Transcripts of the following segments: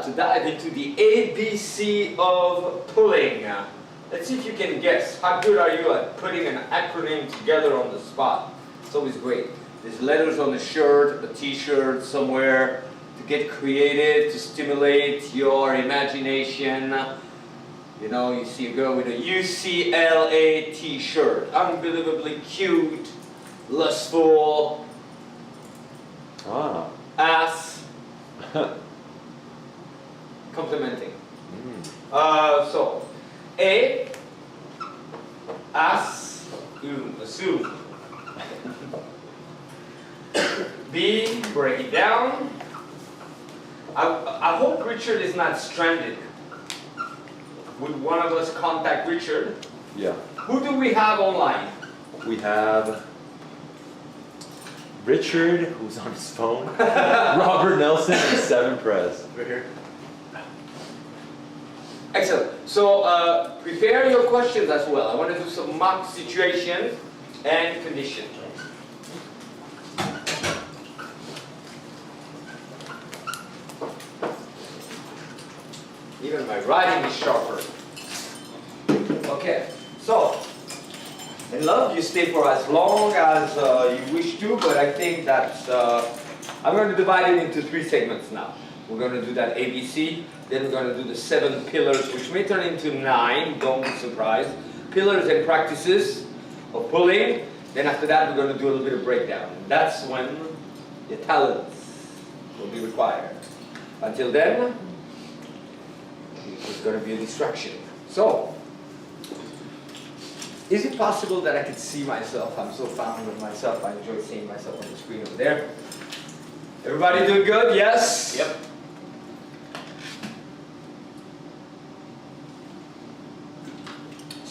to dive into the ABC of pulling. Let's see if you can guess. How good are you at putting an acronym together on the spot? It's always great. There's letters on a shirt, a t-shirt, somewhere to get creative, to stimulate your imagination. You know, you see a girl with a UCLA t-shirt. Unbelievably cute, lustful, ass, complimenting. So, A, assume. B, break it down. I hope Richard is not stranded. Would one of us contact Richard? Yeah. Who do we have online? We have Richard, who's on his phone, Robert Nelson, and Seven Press. Right here. Excellent. So prepare your questions as well. I want to do some mock situations and conditions. Even my writing is sharper. Okay, so in love you stay for as long as you wish to, but I think that I'm going to divide it into 3 segments now. We're going to do that ABC, then we're going to do the 7 pillars, which may turn into 9, don't be surprised. Pillars and practices of pulling, then after that we're going to do a little bit of breakdown. That's when your talents will be required. Until then, it's going to be a distraction. So, is it possible that I could see myself? I'm so fond of myself, I enjoy seeing myself on the screen over there. Everybody doing good? Yes? Yep.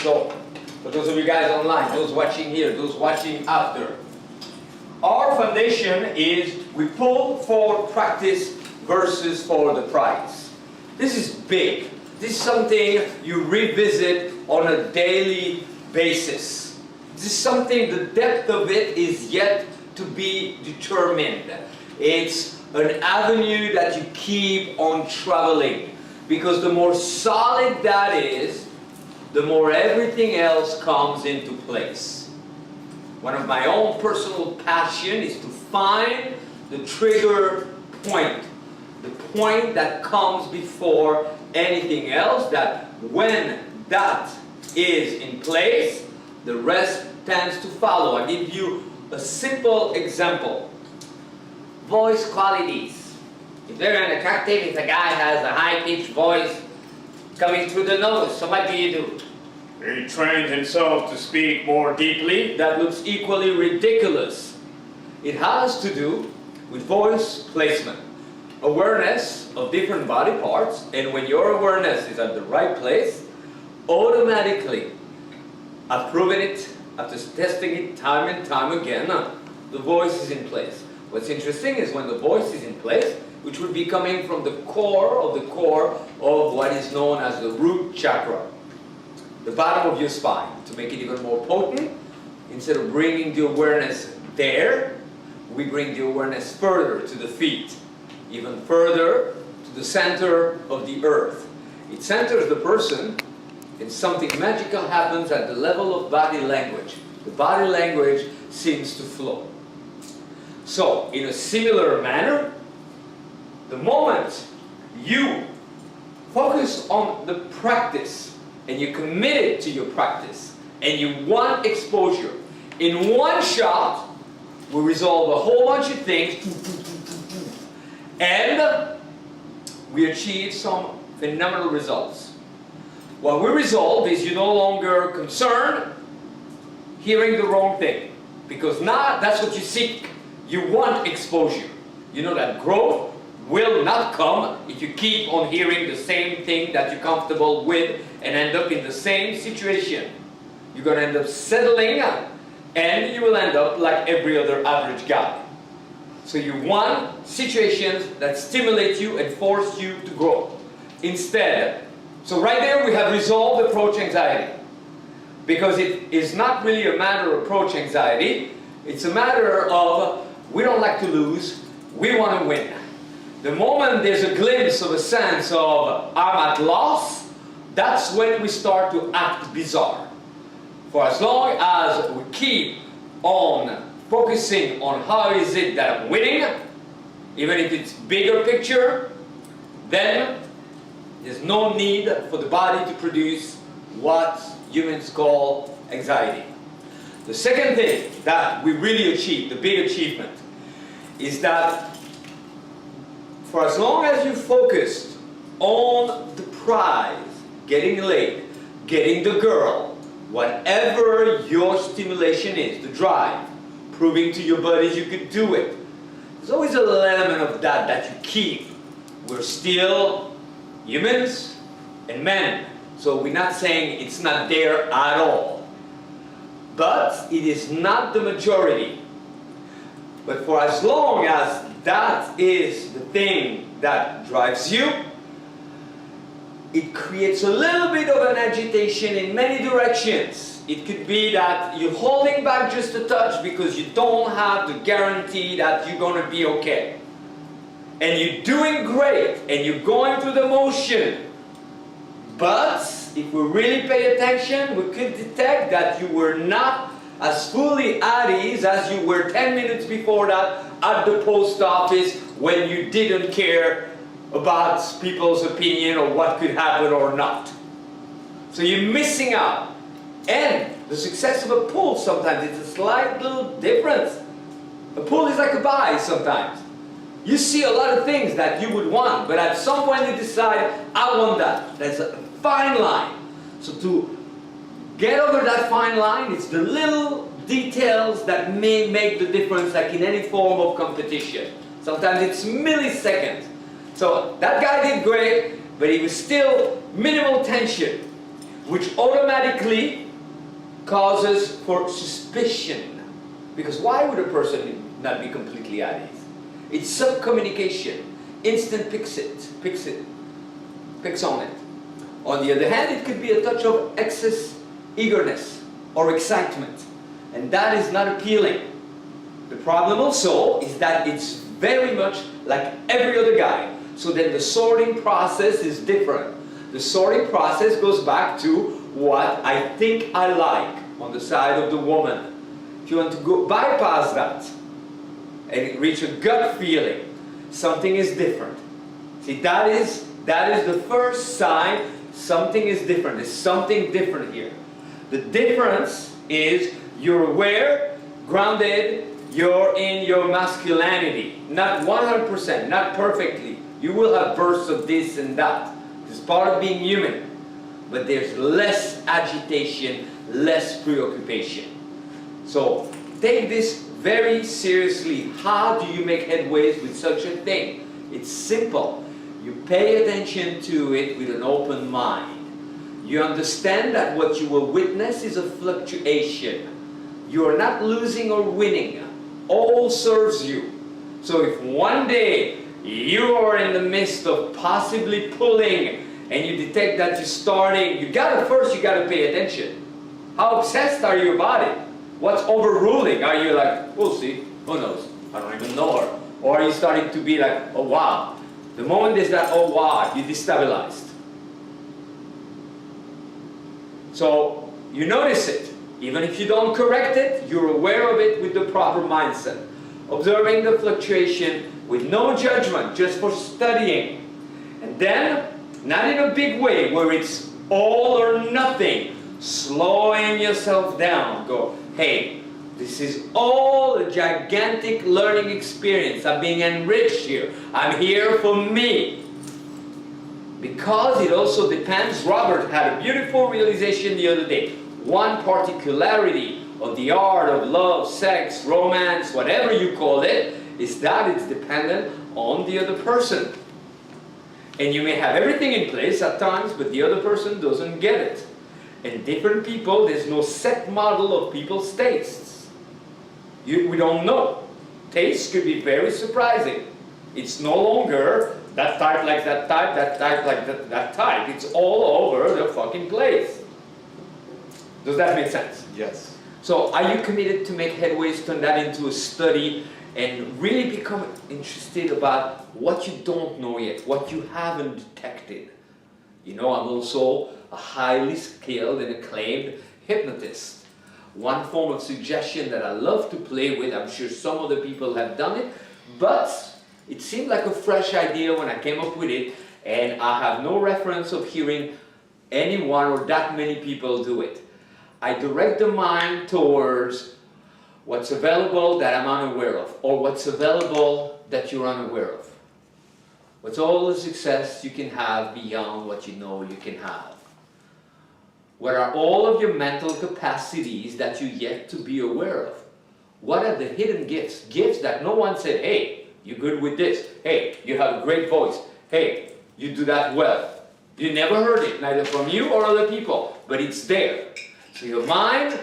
So, for those of you guys online, those watching here, those watching after, our foundation is we pull for practice versus for the prize. This is big. This is something you revisit on a daily basis. This is something, the depth of it is yet to be determined. It's an avenue that you keep on traveling, because the more solid that is, the more everything else comes into place. One of my own personal passion is to find the trigger point, the point that comes before anything else, that when that is in place, the rest tends to follow. I'll give you a simple example. Voice qualities. If they're unattractive, if a guy has a high-pitched voice coming through the nose, so what do you do? He trained himself to speak more deeply. That looks equally ridiculous. It has to do with voice placement. Awareness of different body parts, and when your awareness is at the right place, automatically, I've proven it, after testing it time and time again, the voice is in place. What's interesting is when the voice is in place, which would be coming from the core of what is known as the root chakra, the bottom of your spine. To make it even more potent, instead of bringing the awareness there, we bring the awareness further to the feet, even further to the center of the earth. It centers the person, and something magical happens at the level of body language. The body language seems to flow. So, in a similar manner, the moment you focus on the practice, and you're committed to your practice, and you want exposure, in one shot, we resolve a whole bunch of things, and we achieve some phenomenal results. What we resolve is you're no longer concerned hearing the wrong thing, because now that's what you seek. You want exposure. You know that growth will not come if you keep on hearing the same thing that you're comfortable with and end up in the same situation. You're going to end up settling, and you will end up like every other average guy. So you want situations that stimulate you and force you to grow. Instead, so right there we have resolved approach anxiety. Because it is not really a matter of approach anxiety, it's a matter of we don't like to lose, we want to win. The moment there's a glimpse of a sense of I'm at loss, that's when we start to act bizarre. For as long as we keep on focusing on how is it that I'm winning, even if it's bigger picture, then there's no need for the body to produce what humans call anxiety. The second thing that we really achieve, the big achievement, is that for as long as you focused on the prize, getting laid, getting the girl, whatever your stimulation is, the drive, proving to your buddies you could do it, there's always an element of that that you keep. We're still humans and men, so we're not saying it's not there at all. But it is not the majority. But for as long as that is the thing that drives you, it creates a little bit of an agitation in many directions. It could be that you're holding back just a touch because you don't have the guarantee that you're going to be okay. And you're doing great, and you're going through the motion. But if we really pay attention, we could detect that you were not as fully at ease as you were 10 minutes before that at the post office when you didn't care about people's opinion or what could happen or not. So you're missing out. And the success of a pull sometimes is a slight little difference. A pull is like a buy sometimes. You see a lot of things that you would want, but at some point you decide, I want that. That's a fine line. So to get over that fine line, it's the little details that may make the difference, like in any form of competition. Sometimes it's milliseconds. So that guy did great, but he was still minimal tension, which automatically causes for suspicion. Because why would a person not be completely at ease? It's sub-communication. Instant picks on it. On the other hand, it could be a touch of excess eagerness or excitement. And that is not appealing. The problem also is that it's very much like every other guy. So then the sorting process is different. The sorting process goes back to what I think I like on the side of the woman. If you want to go bypass that and reach a gut feeling, something is different. See, that is the first sign something is different. There's something different here. The difference is you're aware, grounded, you're in your masculinity. Not 100%, not perfectly. You will have bursts of this and that. It's part of being human. But there's less agitation, less preoccupation. So take this very seriously. How do you make headways with such a thing? It's simple. You pay attention to it with an open mind. You understand that what you will witness is a fluctuation. You are not losing or winning. All serves you. So if one day you are in the midst of possibly pulling and you detect that you're starting, you gotta pay attention. How obsessed are you about it? What's overruling? Are you like, we'll see, who knows? I don't even know her. Or are you starting to be like, oh wow. The moment there's that, oh wow, you're destabilized. So you notice it. Even if you don't correct it, you're aware of it with the proper mindset. Observing the fluctuation with no judgment, just for studying. And then, not in a big way where it's all or nothing, slowing yourself down. Go, hey, this is all a gigantic learning experience. I'm being enriched here. I'm here for me. Because it also depends, Robert had a beautiful realization the other day. One particularity of the art of love, sex, romance, whatever you call it, is that it's dependent on the other person. And you may have everything in place at times, but the other person doesn't get it. And different people, there's no set model of people's tastes. We don't know. Tastes could be very surprising. It's no longer that type like that type, that type like that type. It's all over the fucking place. Does that make sense? Yes. So are you committed to make headways, turn that into a study, and really become interested about what you don't know yet, what you haven't detected. You know, I'm also a highly skilled and acclaimed hypnotist. One form of suggestion that I love to play with, I'm sure some other people have done it, but it seemed like a fresh idea when I came up with it, and I have no reference of hearing anyone or that many people do it. I direct the mind towards what's available that I'm unaware of, or what's available that you're unaware of. What's all the success you can have beyond what you know you can have? What are all of your mental capacities that you're yet to be aware of? What are the hidden gifts? Gifts that no one said, hey, you're good with this. Hey, you have a great voice. Hey, you do that well. You never heard it, neither from you or other people, but it's there. So your mind,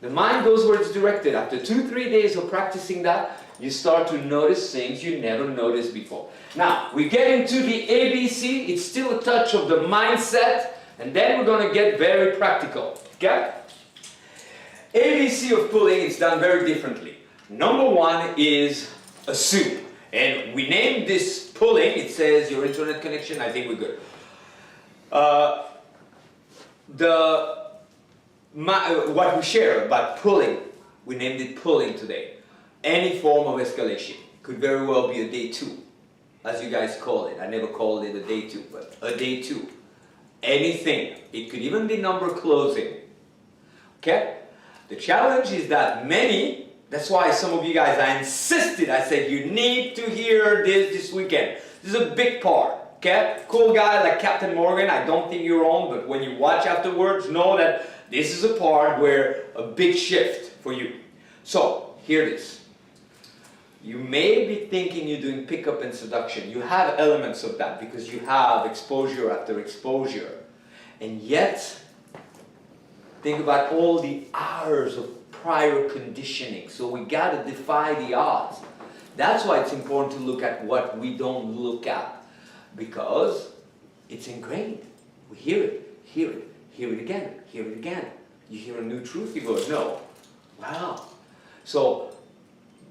the mind goes where it's directed. After 2-3 days of practicing that, you start to notice things you never noticed before. Now, we get into the ABC. It's still a touch of the mindset, and then we're going to get very practical. Okay? ABC of pulling is done very differently. Number one is assume. And we named this pulling. It says your internet connection. I think we're good. What we share about pulling, we named it pulling today. Any form of escalation. Could very well be a day 2, as you guys call it. I never called it a day 2, but a day 2. Anything. It could even be number closing. Okay? The challenge is that many, that's why some of you guys, I insisted, I said, you need to hear this weekend. This is a big part. Okay? Cool guy like Captain Morgan, I don't think you're on, but when you watch afterwards, know that this is a part where a big shift for you. So, hear this. You may be thinking you're doing pickup and seduction. You have elements of that because you have exposure after exposure. And yet, think about all the hours of prior conditioning. So we got to defy the odds. That's why it's important to look at what we don't look at. Because it's ingrained. We hear it, hear it again, hear it again. You hear a new truth, you go, no. Wow. So,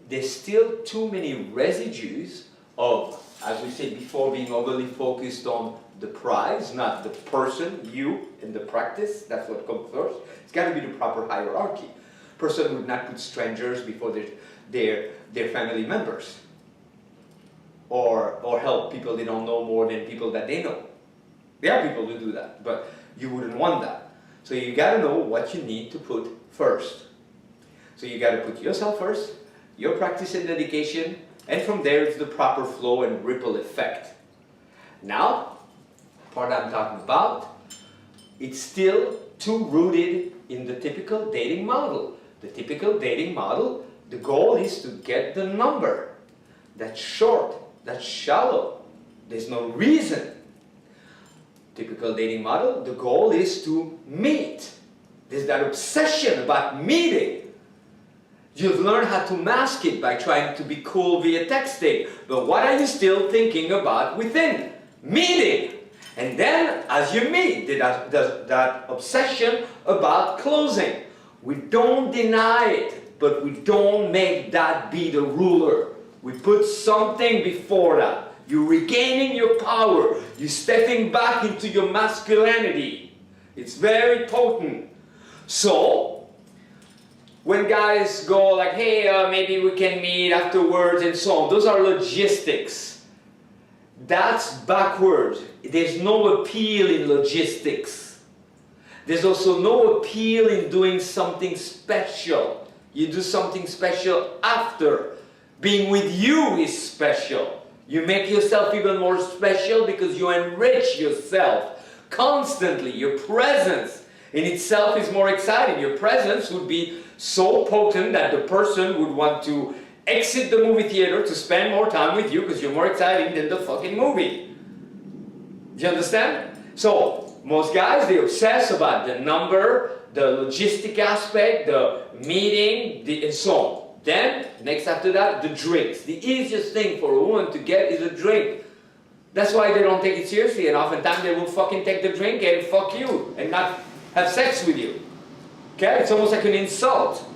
there's still too many residues of, as we said before, being overly focused on the prize, not the person, you, and the practice. That's what comes first. It's got to be the proper hierarchy. Person would not put strangers before their family members, or help people they don't know more than people that they know. There are people who do that, but you wouldn't want that. So you got to know what you need to put first. So you got to put yourself first, your practice and dedication, and from there it's the proper flow and ripple effect. Now, the part I'm talking about, it's still too rooted in the typical dating model. The typical dating model, the goal is to get the number. That's short, that's shallow. There's no reason. Typical dating model, the goal is to meet. There's that obsession about meeting. You've learned how to mask it by trying to be cool via texting. But what are you still thinking about within? Meeting. And then, as you meet, there's that obsession about closing. We don't deny it, but we don't make that be the ruler. We put something before that. You're regaining your power. You're stepping back into your masculinity. It's very potent. So, when guys go like, hey, maybe we can meet afterwards and so on, those are logistics. That's backwards. There's no appeal in logistics. There's also no appeal in doing something special. You do something special after. Being with you is special. You make yourself even more special because you enrich yourself constantly. Your presence in itself is more exciting. Your presence would be so potent that the person would want to exit the movie theater to spend more time with you because you're more exciting than the fucking movie. Do you understand? So, most guys, they obsess about the number, the logistic aspect, the meeting, and so on. Then, next after that, the drinks. The easiest thing for a woman to get is a drink. That's why they don't take it seriously, and oftentimes they will fucking take the drink and fuck you, and not have sex with you. Okay? It's almost like an insult.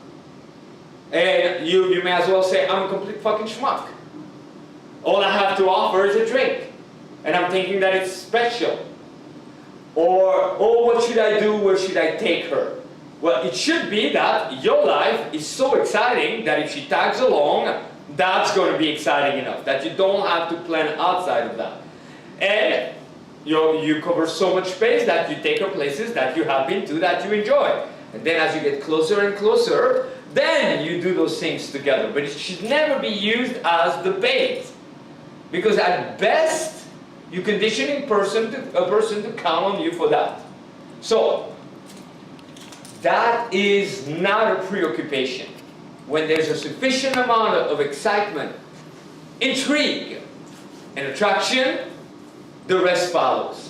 And you may as well say, I'm a complete fucking schmuck. All I have to offer is a drink. And I'm thinking that it's special. Or, oh, what should I do? Where should I take her? Well, it should be that your life is so exciting that if she tags along, that's going to be exciting enough. That you don't have to plan outside of that. And you cover so much space that you take her places that you have been to that you enjoy. And then as you get closer and closer, then you do those things together. But it should never be used as the bait. Because at best, you're conditioning a person to count on you for that. So, that is not a preoccupation. When there's a sufficient amount of excitement, intrigue, and attraction, the rest follows.